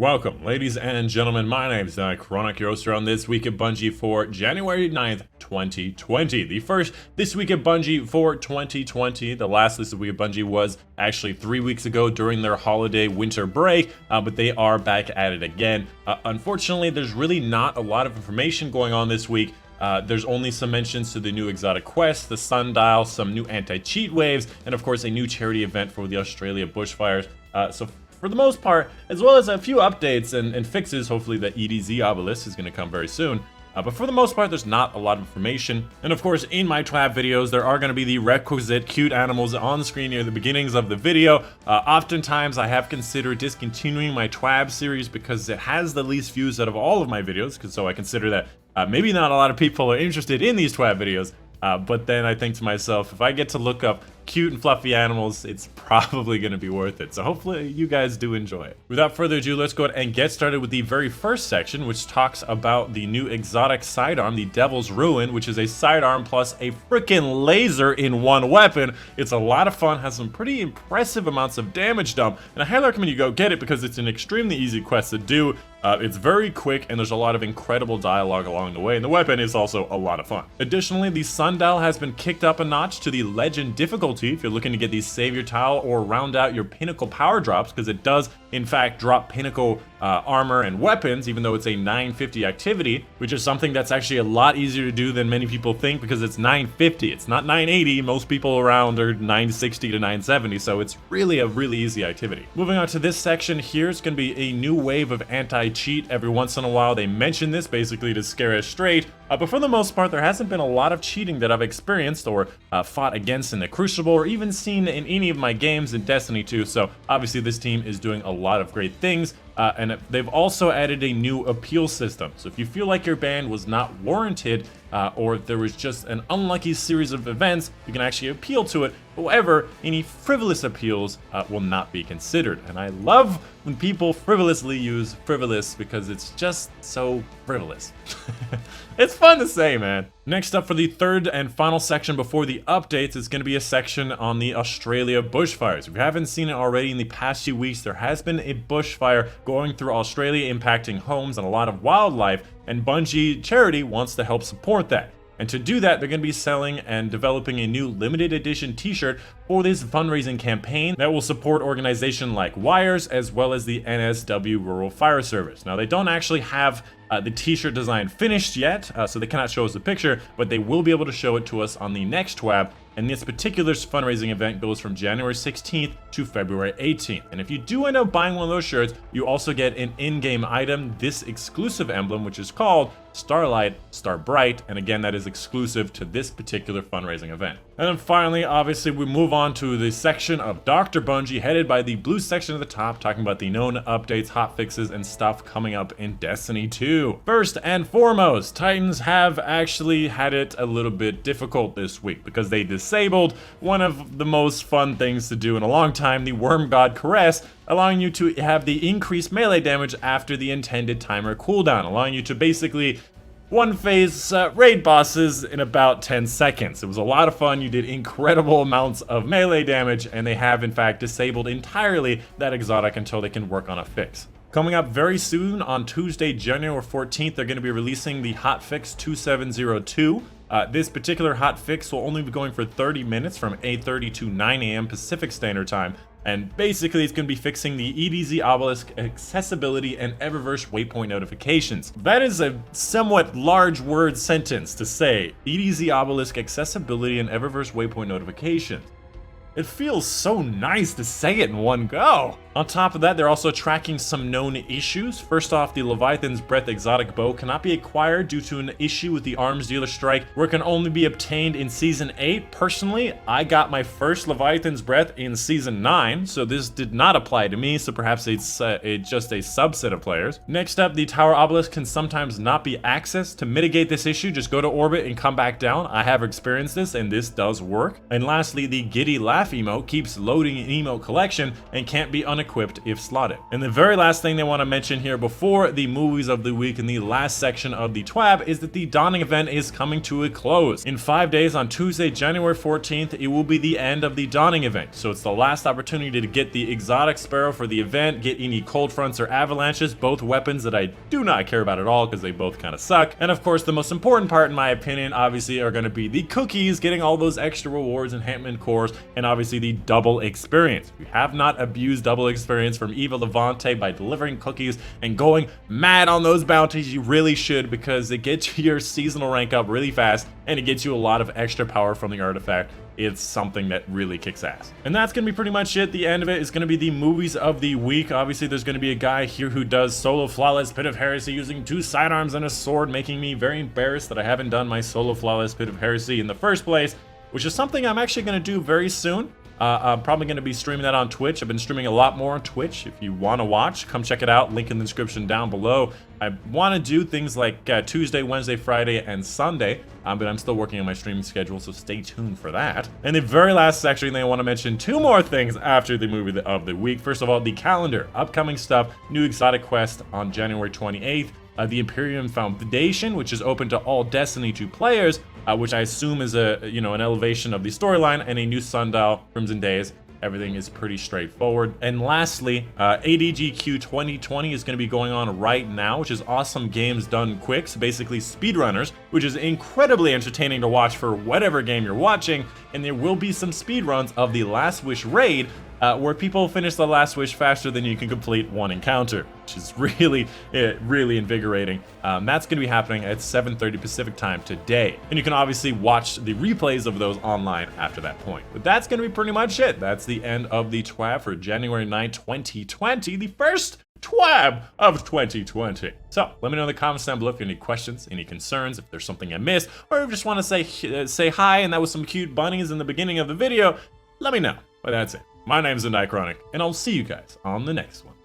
Welcome, ladies and gentlemen. My name is Dychronic, your host around This Week at Bungie for January 9th, 2020. The first This Week at Bungie for 2020. The last This Week at Bungie was actually 3 weeks ago during their holiday winter break, but they are back at it again. Unfortunately, there's really not a lot of information going on this week. There's only some mentions to the new exotic quest, the Sundial, some new anti-cheat waves, and of course a new charity event for the Australia bushfires. So for the most part, as well as a few updates and fixes, hopefully the EDZ obelisk is going to come very soon. But for the most part, there's not a lot of information. And of course, in my TWAB videos, there are going to be the requisite cute animals on screen near the beginnings of the video. Oftentimes, I have considered discontinuing my TWAB series because it has the least views out of all of my videos, so I consider that maybe not a lot of people are interested in these TWAB videos. But then I think to myself, if I get to look up cute and fluffy animals, it's probably going to be worth it. So hopefully you guys do enjoy it. Without further ado, let's go ahead and get started with the very first section, which talks about the new exotic sidearm, the Devil's Ruin, which is a sidearm plus a freaking laser in one weapon. It's a lot of fun, has some pretty impressive amounts of damage done, and I highly recommend you go get it because it's an extremely easy quest to do. It's very quick, and there's a lot of incredible dialogue along the way, and the weapon is also a lot of fun. Additionally, the Sundial has been kicked up a notch to the Legend difficulty if you're looking to get the Savior Tile or round out your Pinnacle power drops, because it does, in fact, drop Pinnacle armor and weapons, even though it's a 950 activity, which is something that's actually a lot easier to do than many people think because it's 950. It's not 980. Most people around are 960 to 970, so it's really a really easy activity. Moving on to this section here, it's going to be a new wave of anti-cheat. Every once in a while, they mention this basically to scare us straight, but for the most part, there hasn't been a lot of cheating that I've experienced or fought against in the Crucible or even seen in any of my games in Destiny 2, so obviously this team is doing a lot of great things. And they've also added a new appeal system. So if you feel like your ban was not warranted, or if there was just an unlucky series of events, you can actually appeal to it. However, any frivolous appeals will not be considered. And I love when people frivolously use frivolous because it's just so frivolous. It's fun to say, man. Next up for the third and final section before the updates is going to be a section on the Australia bushfires. If you haven't seen it already in the past few weeks, there has been a bushfire going through Australia impacting homes and a lot of wildlife, and Bungie Charity wants to help support that. And to do that, they're going to be selling and developing a new limited edition t-shirt for this fundraising campaign that will support organizations like WIRES as well as the NSW Rural Fire Service. Now, they don't actually have the t-shirt design finished yet, so they cannot show us the picture, but they will be able to show it to us on the next TWAB. And this particular fundraising event goes from January 16th to February 18th. And if you do end up buying one of those shirts, you also get an in-game item, this exclusive emblem, which is called Starlight, Star Bright. And again, that is exclusive to this particular fundraising event. And then finally, obviously, we move on to the section of Dr. Bungie, headed by the blue section at the top, talking about the known updates, hotfixes, and stuff coming up in Destiny 2. First and foremost, Titans have actually had it a little bit difficult this week because they disabled one of the most fun things to do in a long time, the Worm God Caress, allowing you to have the increased melee damage after the intended timer cooldown, allowing you to basically one-phase raid bosses in about 10 seconds. It was a lot of fun. You did incredible amounts of melee damage, and they have in fact disabled entirely that exotic until they can work on a fix. Coming up very soon on Tuesday, January 14th, they're going to be releasing the Hotfix 2702. This particular hotfix will only be going for 30 minutes from 8:30 to 9 a.m. Pacific Standard Time. And basically, it's going to be fixing the EDZ obelisk accessibility and Eververse waypoint notifications. That is a somewhat large word sentence to say. EDZ obelisk accessibility and Eververse waypoint notifications. It feels so nice to say it in one go. On top of that, they're also tracking some known issues. First off, the Leviathan's Breath exotic bow cannot be acquired due to an issue with the arms dealer strike where it can only be obtained in Season 8. Personally, I got my first Leviathan's Breath in Season 9, so this did not apply to me, so perhaps it's just a subset of players. Next up, the Tower Obelisk can sometimes not be accessed. To mitigate this issue, just go to orbit and come back down. I have experienced this, and this does work. And lastly, the Giddy Lasso staff emote keeps loading an emote collection and can't be unequipped if slotted. And the very last thing they want to mention here before the movies of the week in the last section of the TWAB is that the Dawning event is coming to a close. In 5 days, on Tuesday, January 14th, it will be the end of the Dawning event. So it's the last opportunity to get the exotic Sparrow for the event, get any cold fronts or avalanches, both weapons that I do not care about at all because they both kind of suck. And of course, the most important part in my opinion, obviously, are going to be the cookies, getting all those extra rewards, enhancement cores, and obviously the double experience. If you have not abused double experience from Eva Levante by delivering cookies and going mad on those bounties, you really should, because it gets your seasonal rank up really fast and it gets you a lot of extra power from the artifact. It's something that really kicks ass. And that's gonna be pretty much it. The end of it is gonna be the movies of the week. Obviously, there's gonna be a guy here who does solo flawless Pit of Heresy using 2 sidearms and a sword, making me very embarrassed that I haven't done my solo flawless Pit of Heresy in the first place, which is something I'm actually gonna do very soon. I'm probably going to be streaming that on Twitch. I've been streaming a lot more on Twitch. If you want to watch, come check it out. Link in the description down below. I want to do things like Tuesday, Wednesday, Friday, and Sunday, but I'm still working on my streaming schedule, so stay tuned for that. And the very last section, I want to mention 2 more things after the movie of the week. First of all, the calendar, upcoming stuff, new exotic quest on January 28th. The Imperium Foundation, which is open to all Destiny 2 players, which I assume is an elevation of the storyline, and a new Sundial, Crimson Days. Everything is pretty straightforward. And lastly, ADGQ 2020 is going to be going on right now, which is awesome games done quick. So basically speedrunners, which is incredibly entertaining to watch for whatever game you're watching. And there will be some speedruns of the Last Wish raid, where people finish the Last Wish faster than you can complete one encounter, which is really invigorating. That's going to be happening at 7:30 Pacific time today. And you can obviously watch the replays of those online after that point. But that's going to be pretty much it. That's the end of the TWAB for January 9, 2020, the first TWAB of 2020. So let me know in the comments down below if you have any questions, any concerns, if there's something I missed, or if you just want to say hi and that was some cute bunnies in the beginning of the video, let me know. But that's it. My name's Dychronic, and I'll see you guys on the next one.